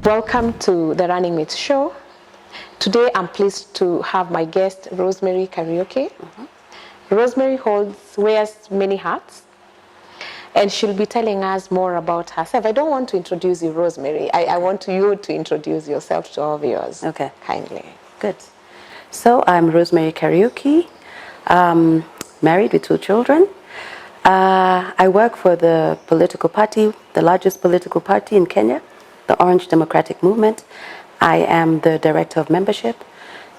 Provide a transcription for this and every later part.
Welcome to the Running Mates show. Today I'm pleased to have my guest Rosemary Kariuki. Rosemary wears many hats, and she'll be telling us more about herself. I don't want to introduce you, Rosemary. I want you to introduce yourself to our viewers. Okay. Kindly. Good. So I'm Rosemary Kariuki, married with 2 children. I work for the political party, the largest political party in Kenya, the Orange Democratic Movement. I am the director of membership,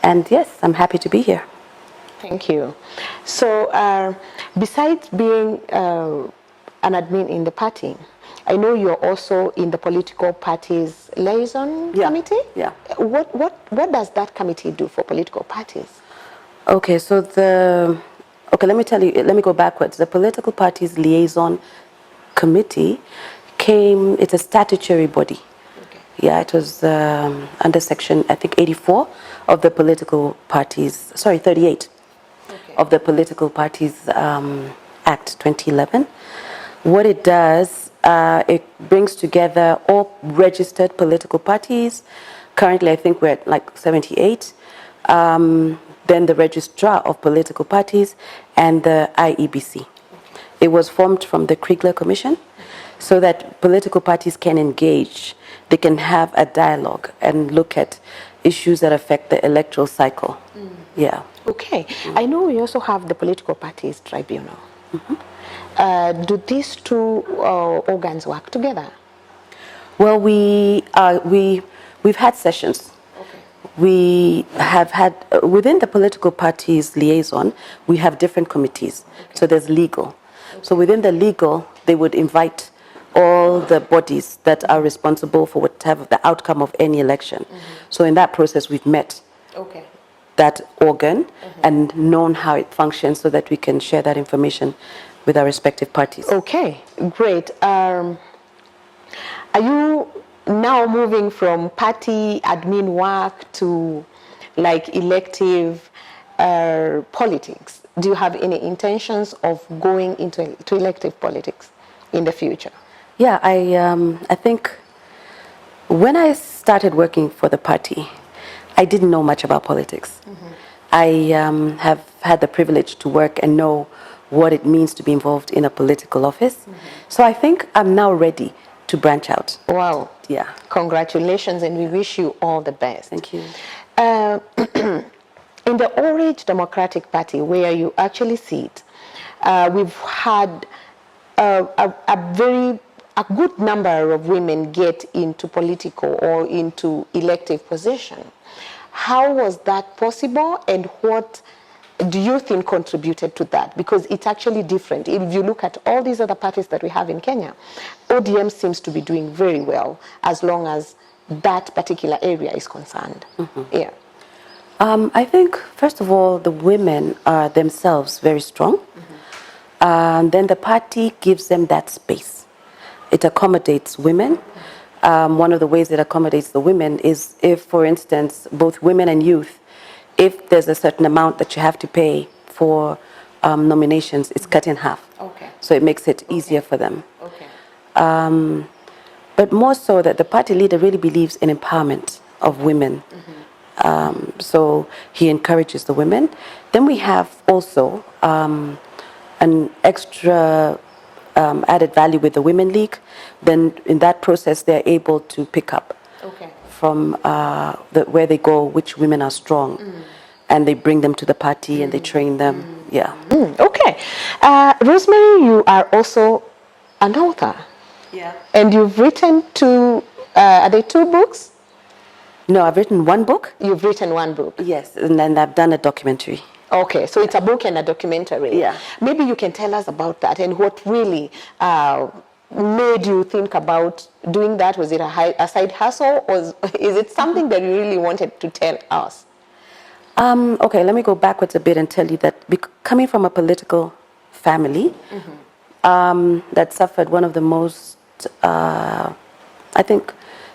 and yes, I'm happy to be here. Thank you. So besides being an admin in the party, I know you're also in the political party's liaison committee. Yeah. What does that committee do for political parties? Okay, so let me go backwards. The political party's liaison committee it's a statutory body. Okay. Yeah, it was under section, I think, 84 of the political parties, 38 of the Political Parties Act 2011. What it does, it brings together all registered political parties. Currently, I think we're at like 78. Then the registrar of political parties and the IEBC. Okay. It was formed from the Kriegler Commission so that political parties can engage. They can have a dialogue and look at issues that affect the electoral cycle. Yeah. Okay. I know we also have the political parties tribunal. Do these two organs work together? Well, we've had sessions. Okay. We have had, within the political parties liaison, we have different committees. Okay. So there's legal. Okay. So within the legal, they would invite all the bodies that are responsible for whatever the outcome of any election. So in that process, we've met that organ and known how it functions so that we can share that information with our respective parties. Okay, great. Are you now moving from party admin work to like elective politics? Do you have any intentions of going into elective politics in the future? Yeah, I think when I started working for the party, I didn't know much about politics. I have had the privilege to work and know what it means to be involved in a political office. So I think I'm now ready to branch out. Wow. Yeah. Congratulations, and we wish you all the best. Thank you. In the Orange Democratic Party, where you actually sit, we've had a good number of women get into political or into elective position. How was that possible, and what do you think contributed to that? Because it's actually different. If you look at all these other parties that we have in Kenya, ODM seems to be doing very well as long as that particular area is concerned. Yeah. I think, first of all, the women are themselves very strong. Then the party gives them that space. It accommodates women. One of the ways it accommodates the women is if, for instance, both women and youth, if there's a certain amount that you have to pay for nominations, it's cut in half. Okay. So it makes it easier for them. Okay. But more so that the party leader really believes in empowerment of women. So he encourages the women. Then we have also an extra added value with the Women League. Then in that process, they're able to pick up from where they go, which women are strong. And they bring them to the party and they train them. Yeah. Okay. Rosemary, you are also an author. Yeah. And you've written are there 2 books? No, I've written 1 book. You've written 1 book? Yes, and then I've done a documentary. Okay, so it's a book and a documentary. Yeah. Maybe you can tell us about that and what really made you think about doing that. Was it a side hustle, or is it something that you really wanted to tell us? Okay, let me go backwards a bit and tell you that coming from a political family that suffered one of the most, I think,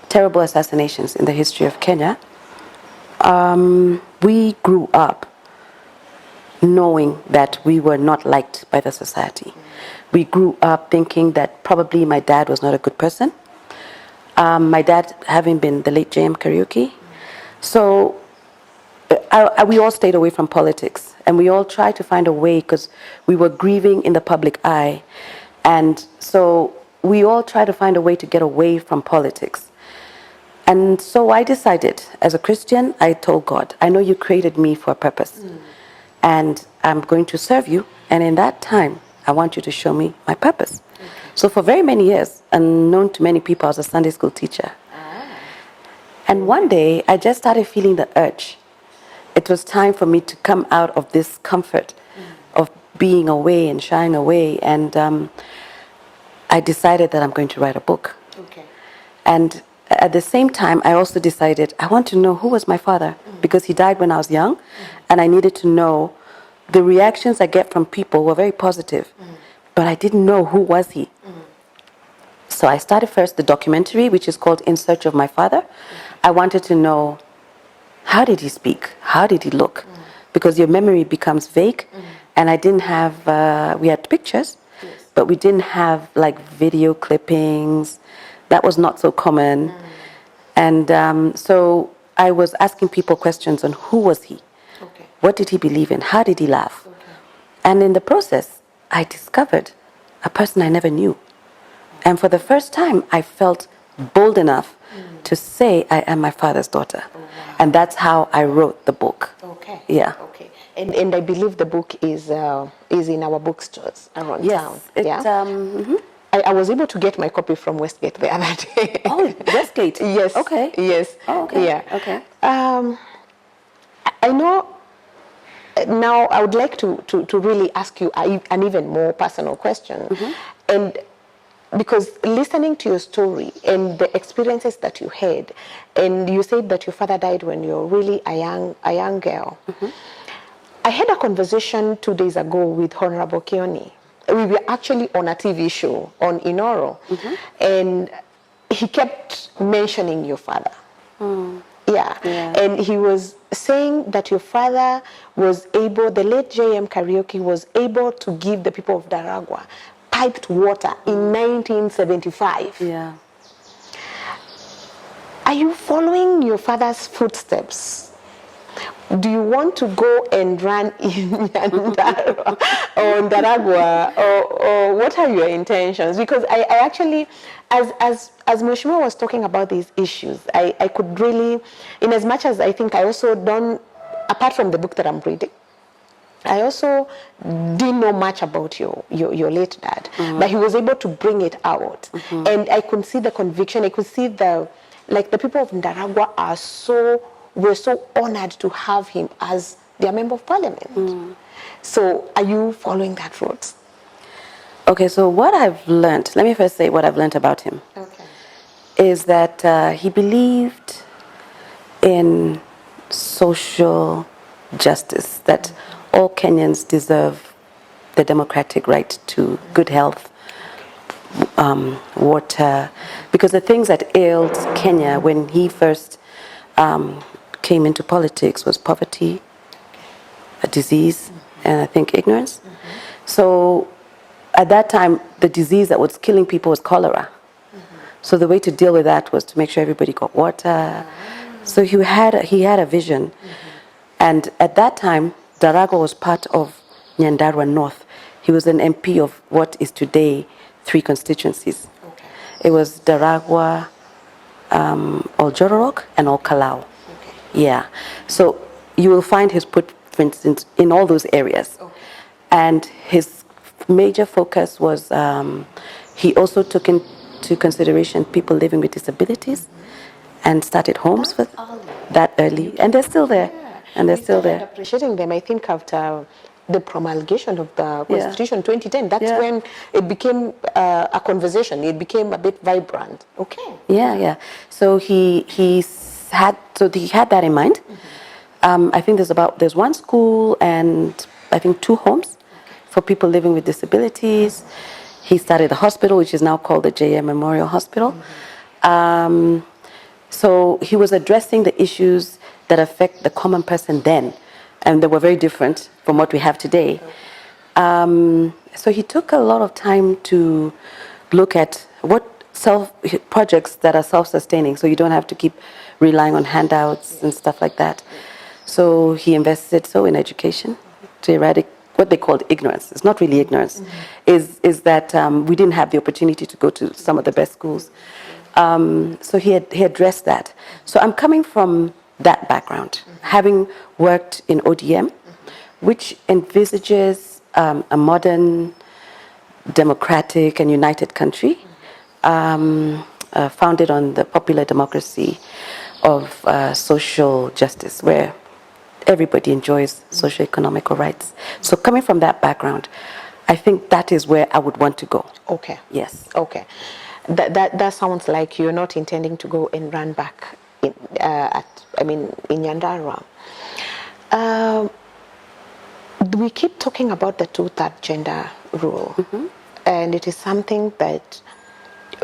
terrible assassinations in the history of Kenya, we grew up knowing that we were not liked by the society. We grew up thinking that probably my dad was not a good person. My dad having been the late J.M. Kariuki. So we all stayed away from politics, and we all tried to find a way because we were grieving in the public eye. And so we all tried to find a way to get away from politics. And so I decided, as a Christian, I told God, I know you created me for a purpose, and I'm going to serve you. And in that time, I want you to show me my purpose. So for very many years, unknown to many people, I was a Sunday school teacher. And one day, I just started feeling the urge. It was time for me to come out of this comfort of being away and shying away. And I decided that I'm going to write a book. Okay. And at the same time, I also decided I want to know who was my father, because he died when I was young, and I needed to know. The reactions I get from people were very positive, but I didn't know who was he. So I started first the documentary, which is called In Search of My Father. I wanted to know, how did he speak? How did he look? Because your memory becomes vague, and I didn't have, we had pictures, but we didn't have like video clippings. That was not so common. And so I was asking people questions on who was he? Okay. What did he believe in? How did he laugh? Okay. And in the process, I discovered a person I never knew. And for the first time, I felt bold enough to say I am my father's daughter. Oh, wow. And that's how I wrote the book. Okay. Yeah. Okay. And I believe the book is in our bookstores around town. Yes. I was able to get my copy from Westgate the other day. Oh, Westgate. Yes. Okay. Yes. Oh, okay. Yeah. Okay. I know. Now I would like to really ask you an even more personal question, and because listening to your story and the experiences that you had, and you said that your father died when you were really a young girl. I had a conversation 2 days ago with Honorable Kioni. We were actually on a TV show on Inoro, and he kept mentioning your father. Yeah. And he was saying that your father was able, the late J.M. Kariuki was able to give the people of Daragwa piped water in 1975. Yeah. Are you following your father's footsteps? Do you want to go and run in Nyandarua or Daragwa, or what are your intentions? Because I actually, as Mheshimiwa was talking about these issues, I could really, in as much as I think I also don't, apart from the book that I'm reading, I also didn't know much about your late dad, but he was able to bring it out. And I could see the conviction, I could see the people of Ndaragwa were so honored to have him as their member of parliament. So are you following that route? Okay, so what I've learned, let me first say what I've learned about him, is that he believed in social justice, that all Kenyans deserve the democratic right to good health, water, because the things that ailed Kenya when he first came into politics was poverty, a disease, and I think ignorance. So at that time, the disease that was killing people was cholera. So the way to deal with that was to make sure everybody got water. So he had a vision. And at that time, Daragwa was part of Nyandarua North. He was an MP of what is today 3 constituencies. It was Daragwa, Oljororok, and Olkalau. Yeah. So you will find his footprints in all those areas. And his major focus was, he also took into consideration people living with disabilities and started homes for that early. And they're still there. And they're still there. Appreciating them, I think, after the promulgation of the Constitution 2010, that's when it became a conversation. It became a bit vibrant. Okay. Yeah. So he had that in mind. I think there's 1 school and I think 2 homes for people living with disabilities. He started a hospital, which is now called the JM Memorial Hospital. So he was addressing the issues that affect the common person then, and they were very different from what we have today. So he took a lot of time to look at what projects that are self-sustaining, so you don't have to keep relying on handouts and stuff like that. So he invested in education to eradicate what they called ignorance. It's not really ignorance, is that we didn't have the opportunity to go to some of the best schools. So he addressed that. So I'm coming from that background, having worked in ODM, which envisages a modern, democratic and united country, founded on the popular democracy of social justice, where everybody enjoys socio-economical rights. So coming from that background, I think that is where I would want to go. Okay. Yes. Okay. That sounds like you're not intending to go and run back in Nyandarua. We keep talking about the two-third gender rule, and it is something that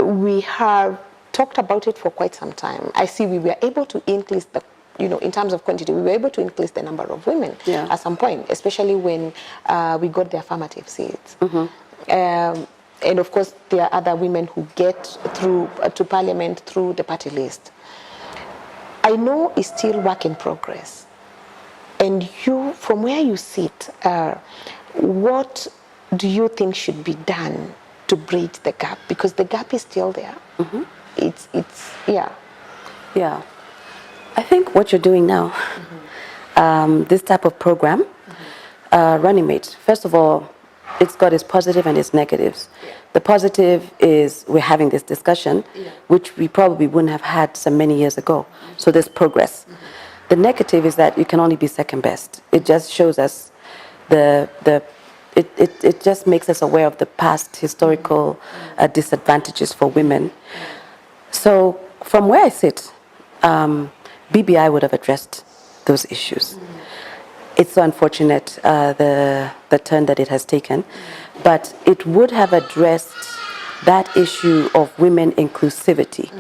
we have talked about it for quite some time. I see we were able to increase in terms of quantity, we were able to increase the number of women at some point, especially when we got the affirmative seats. And of course, there are other women who get through to parliament through the party list. I know it's still work in progress. And you, from where you sit, what do you think should be done to bridge the gap? Because the gap is still there. Yeah. I think what you're doing now, this type of program, Running Mate, first of all, it's got its positive and its negatives. The positive is we're having this discussion, which we probably wouldn't have had so many years ago. So there's progress. The negative is that you can only be second best. It just shows us it just makes us aware of the past historical disadvantages for women. So from where I sit, BBI would have addressed those issues. It's so unfortunate, the turn that it has taken, but it would have addressed that issue of women inclusivity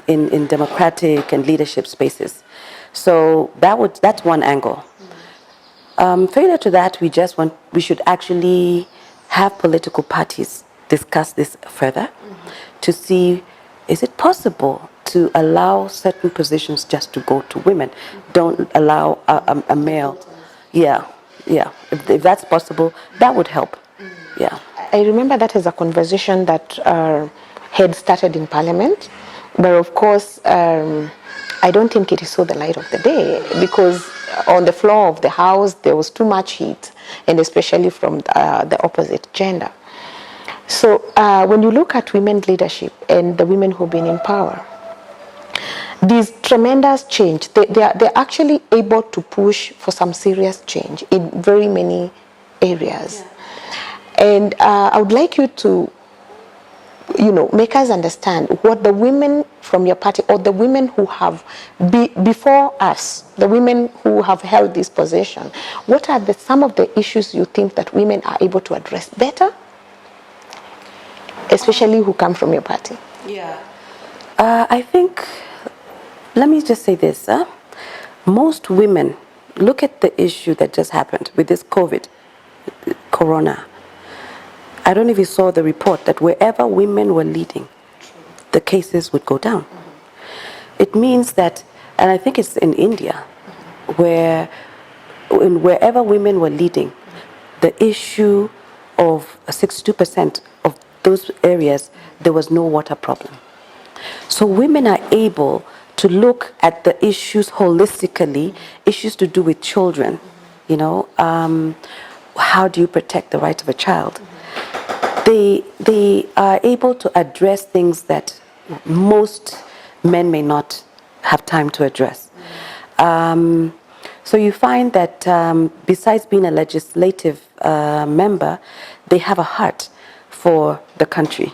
in democratic and leadership spaces. So that's one angle. Further to that, we should actually have political parties discuss this further to see, is it possible to allow certain positions just to go to women? Don't allow a male. Yeah. If that's possible, that would help. Yeah. I remember that as a conversation that had started in Parliament, but of course, I don't think it is so the light of the day, because on the floor of the House there was too much heat, and especially from the opposite gender. So when you look at women's leadership and the women who've been in power, this tremendous change, they're actually able to push for some serious change in very many areas. And I would like you to, make us understand what the women from your party, or the women who have before us, the women who have held this position, what are some of the issues you think that women are able to address better, especially who come from your party? I think, let me just say this. Most women, look at the issue that just happened with this corona. I don't know if you saw the report that wherever women were leading, the cases would go down. It means that, and I think it's in India, wherever women were leading, the issue of 62% of those areas, there was no water problem. So women are able to look at the issues holistically, issues to do with children, how do you protect the rights of a child? They are able to address things that most men may not have time to address. So you find that besides being a legislative member, they have a heart for the country.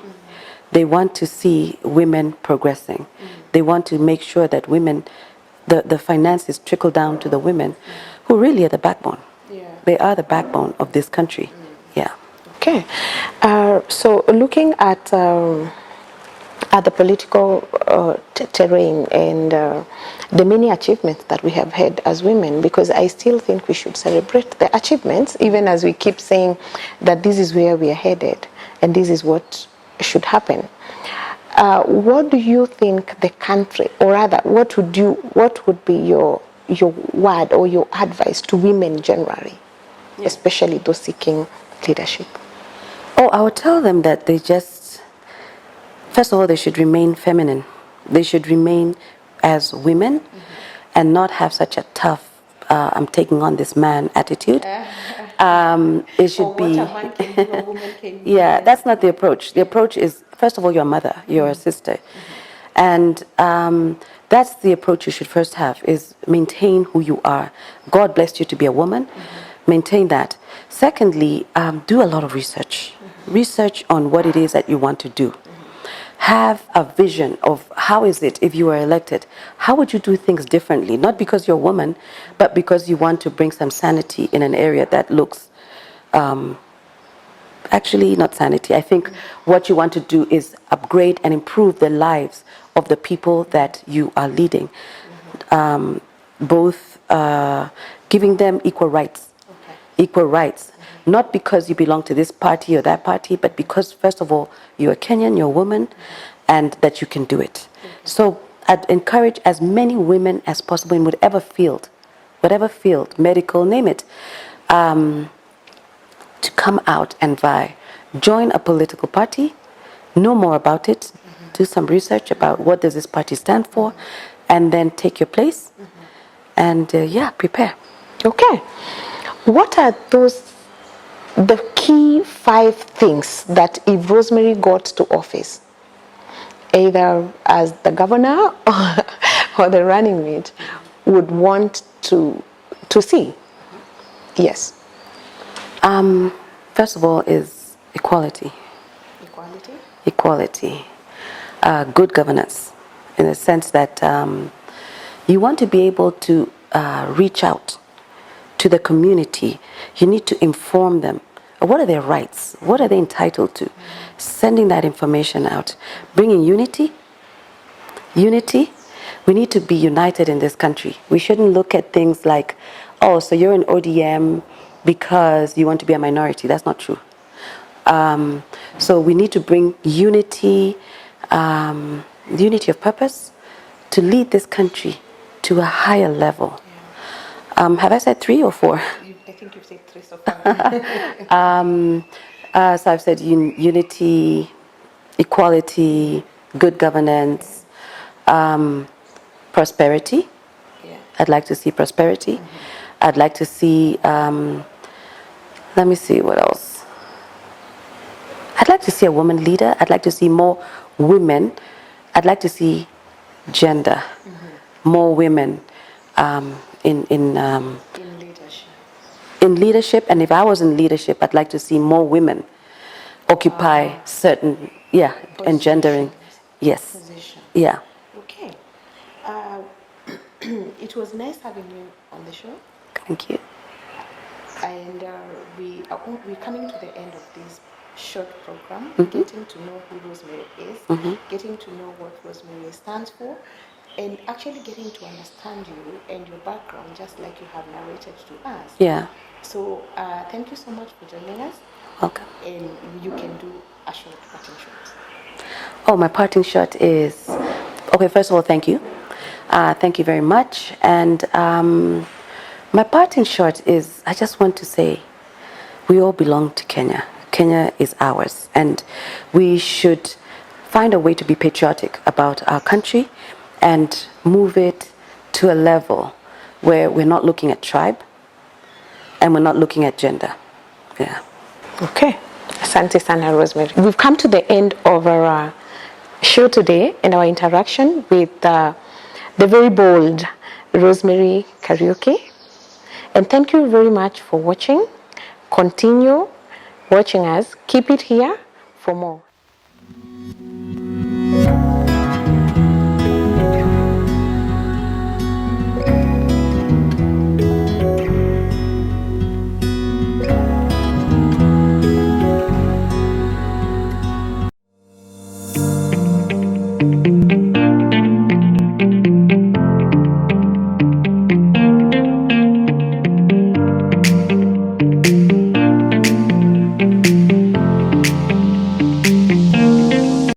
They want to see women progressing. They want to make sure that women, the finances trickle down to the women who really are the backbone. They are the backbone of this country. Yeah. Okay. So looking at the political terrain and the many achievements that we have had as women, because I still think we should celebrate the achievements, even as we keep saying that this is where we are headed and this is what should happen. What do you think the country, or rather, what would be your word or your advice to women generally, especially those seeking leadership? Oh, I would tell them that first of all, they should remain feminine. They should remain as women and not have such a tough, I'm taking on this man attitude. It should be. What a man can do, a woman can do. Yeah, that's not the approach. The approach is, first of all, you're a mother, you're a sister. And that's the approach you should first have, is maintain who you are. God blessed you to be a woman. Maintain that. Secondly, do a lot of research. Research on what it is that you want to do. Have a vision of how is it, if you were elected, how would you do things differently? Not because you're a woman, but because you want to bring some sanity in an area that looks, actually not sanity. I think what you want to do is upgrade and improve the lives of the people that you are leading. Both giving them equal rights. Equal rights. Not because you belong to this party or that party, but because, first of all, you're a Kenyan, you're a woman, and that you can do it. So I'd encourage as many women as possible in whatever field, medical, name it, to come out and vie. Join a political party, know more about it, do some research about what does this party stand for, and then take your place, and prepare. Okay. What are the key 5 things that if Rosemary got to office, either as the governor or the running mate, would want to see? Yes. First of all is equality. Equality? Equality. Good governance, in the sense that you want to be able to reach out to the community. You need to inform them. What are their rights? What are they entitled to? Sending that information out. Bringing unity. Unity. We need to be united in this country. We shouldn't look at things like, oh, so you're an ODM because you want to be a minority. That's not true. So we need to bring unity, unity of purpose, to lead this country to a higher level. Have I said 3 or 4? I think you've said 3 so far. So I've said unity, equality, good governance, prosperity. Yeah. I'd like to see prosperity. I'd like to see, let me see what else. I'd like to see a woman leader. I'd like to see more women. I'd like to see gender, more women in leadership. In leadership, and if I was in leadership, I'd like to see more women occupy certain, engendering, yes, Position. yeah. Okay. It was nice having you on the show. Thank you. And we're coming to the end of this short program, getting to know who Rosemary is, getting to know what Rosemary stands for, and actually getting to understand you and your background, just like you have narrated to us. Yeah. So thank you so much for joining us. Welcome. And you can do a short parting shot. Oh, my parting shot is, okay, first of all, thank you. Thank you very much. And my parting shot is, I just want to say, we all belong to Kenya. Kenya is ours. And we should find a way to be patriotic about our country and move it to a level where we're not looking at tribe and we're not looking at gender. Yeah. Okay. Asante sana, Rosemary. We've come to the end of our show today and our interaction with the very bold Rosemary Kariuki. And thank you very much for watching. Continue watching us. Keep it here for more.